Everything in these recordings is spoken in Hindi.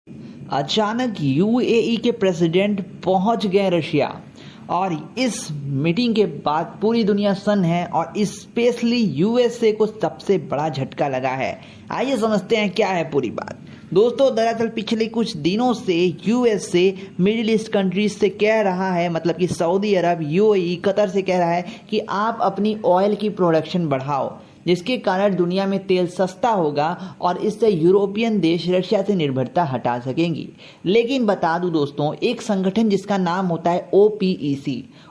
अचानक यूएई के प्रेसिडेंट पहुंच गए रशिया और इस मीटिंग के बाद पूरी दुनिया सन्न है और स्पेशली यूएसए को सबसे बड़ा झटका लगा है। आइए समझते हैं क्या है पूरी बात। दोस्तों, दरअसल पिछले कुछ दिनों से यूएसए मिडिल ईस्ट कंट्रीज से कह रहा है, मतलब कि सऊदी अरब, यूएई, कतर से कह रहा है कि आप अपनी ऑयल की प्रोडक्शन बढ़ाओ, जिसके कारण दुनिया में तेल सस्ता होगा और इससे यूरोपियन देश रशिया से निर्भरता हटा सकेंगी। लेकिन बता दूं दोस्तों, एक संगठन जिसका नाम होता है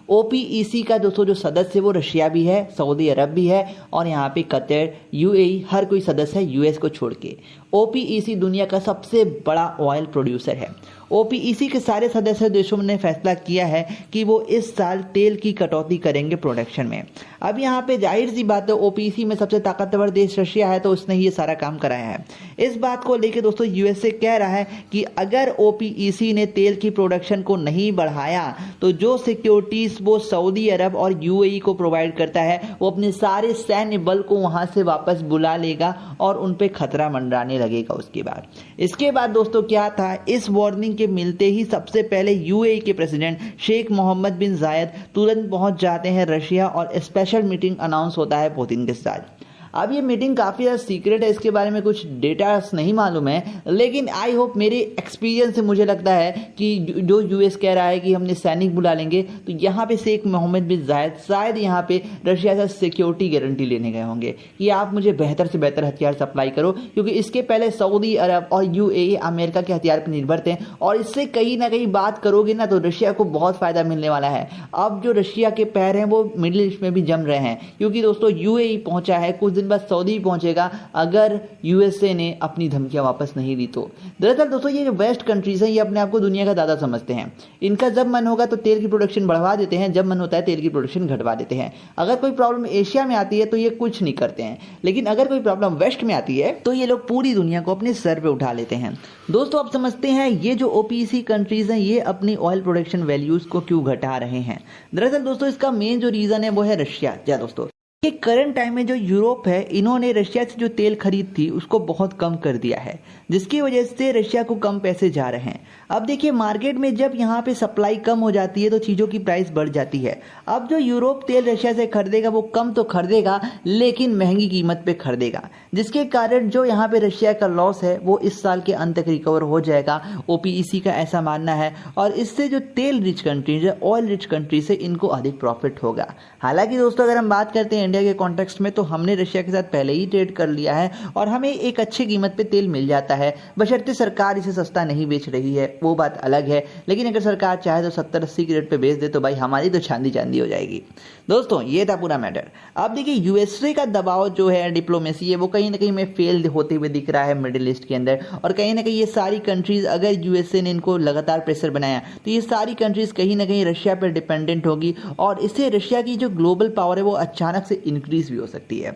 ओपीईसी का दोस्तों जो सदस्य है वो रशिया भी है, सऊदी अरब भी है और यहाँ पे कतर, यूएई, हर कोई सदस्य है यूएस को छोड़ के। ओपीईसी दुनिया का सबसे बड़ा ऑयल प्रोड्यूसर है। ओपीईसी के सारे सदस्य देशों ने फैसला किया है कि वो इस साल तेल की कटौती करेंगे प्रोडक्शन में। अब यहाँ पे जाहिर सी बात है, ओपीईसी में सबसे ताकतवर देश रशिया है तो उसने ये सारा काम कराया है। इस बात को लेकर दोस्तों यूएसए कह रहा है कि अगर ओपीईसी ने तेल की प्रोडक्शन को नहीं बढ़ाया तो जो सिक्योरिटीज वो सऊदी अरब और यूएई को प्रोवाइड करता है वो अपने सारे सैन्य बल को वहां से वापस बुला लेगा और उन पे खतरा मंडराने लगेगा। इसके बाद दोस्तों क्या था, इस वार्निंग के मिलते ही सबसे पहले यूएई के प्रेसिडेंट शेख मोहम्मद बिन जायद तुरंत पहुंच जाते हैं रशिया और स्पेशल मीटिंग अनाउंस होता है पुतिन के साथ। अब ये मीटिंग काफ़ी ज़्यादा सीक्रेट है, इसके बारे में कुछ डेटास नहीं मालूम है, लेकिन आई होप मेरे एक्सपीरियंस से मुझे लगता है कि जो यूएस कह रहा है कि हमने सैनिक बुला लेंगे, तो यहाँ पे शेख मोहम्मद बिन जायद शायद यहाँ पे रशिया से सिक्योरिटी गारंटी लेने गए होंगे कि आप मुझे बेहतर से बेहतर हथियार सप्लाई करो, क्योंकि इसके पहले सऊदी अरब और यूएई अमेरिका के हथियार पर निर्भर थे और इससे कहीं ना कहीं बात करोगे ना तो रशिया को बहुत फ़ायदा मिलने वाला है। अब जो रशिया के पैर हैं वो मिडिल ईस्ट में भी जम रहे हैं, क्योंकि दोस्तों यूएई पहुंचा है, कुछ बस सऊदी पहुंचेगा अगर यूएसए ने अपनी धमकियां वापस नहीं दी तो। दरअसल दोस्तों ये जो वेस्ट कंट्रीज हैं ये अपने आप को दुनिया का दादा समझते हैं। इनका जब मन होगा तो तेल की प्रोडक्शन बढ़वा देते हैं, जब मन होता है तेल की प्रोडक्शन घटवा देते हैं। अगर कोई प्रॉब्लम एशिया में आती है तो ये कुछ नहीं करते हैं, लेकिन अगर कोई प्रॉब्लम वेस्ट में आती है तो ये लोग पूरी दुनिया को अपने सर पे उठा लेते हैं। दोस्तों आप समझते हैं ये जो ओपीईसी कंट्रीज हैं ये अपनी ऑयल प्रोडक्शन वैल्यूज को क्यों घटा रहे हैं। दरअसल दोस्तों इसका मेन जो रीजन है वो है रशिया। क्या दोस्तों, कि करंट टाइम में जो यूरोप है इन्होंने रशिया से जो तेल खरीद थी उसको बहुत कम कर दिया है, जिसकी वजह से रशिया को कम पैसे जा रहे हैं। अब देखिए मार्केट में जब यहाँ पे सप्लाई कम हो जाती है तो चीज़ों की प्राइस बढ़ जाती है। अब जो यूरोप तेल रशिया से खरीदेगा वो कम तो खरीदेगा लेकिन महंगी कीमत पे खरीदेगा, जिसके कारण जो यहाँ पे रशिया का लॉस है वो इस साल के अंत तक रिकवर हो जाएगा। ओपीईसी का ऐसा मानना है और इससे जो तेल रिच कंट्रीज है, ऑयल रिच कंट्रीज है, इनको अधिक प्रॉफिट होगा। हालांकि दोस्तों अगर हम बात करते हैं इंडिया के कॉन्टेक्स्ट में तो हमने रशिया के साथ पहले ही ट्रेड कर लिया है और हमें एक अच्छी कीमत पे तेल मिल जाता है, बशर्ते सरकार इसे सस्ता नहीं बेच रही है, वो बात अलग है। लेकिन अगर सरकार चाहे तो 70-80 की रेट पे बेच दे तो भाई हमारी तो चांदी चांदी हो जाएगी। दोस्तों ये था पूरा मैटर। अब देखिए यूएसए का दबाव जो है, डिप्लोमेसी है, वो कहीं ना कहीं में फेल होते हुए दिख रहा है मिडिल ईस्ट के अंदर। और कहीं ना कहीं ये सारी कंट्रीज, अगर यूएसए ने इनको लगातार प्रेशर बनाया तो ये सारी कंट्रीज कहीं ना कहीं रशिया पर डिपेंडेंट होगी और इससे रशिया की जो ग्लोबल पावर है वो अचानक से इंक्रीज भी हो सकती है।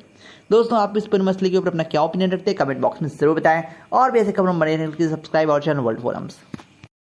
दोस्तों आप इस पर मसले के ऊपर अपना क्या ओपिनियन रखते हैं कमेंट बॉक्स में जरूर बताएं और भी ऐसे खबरों बने रहने के लिए सब्सक्राइब और चैनल वर्ल्ड फोरम्स।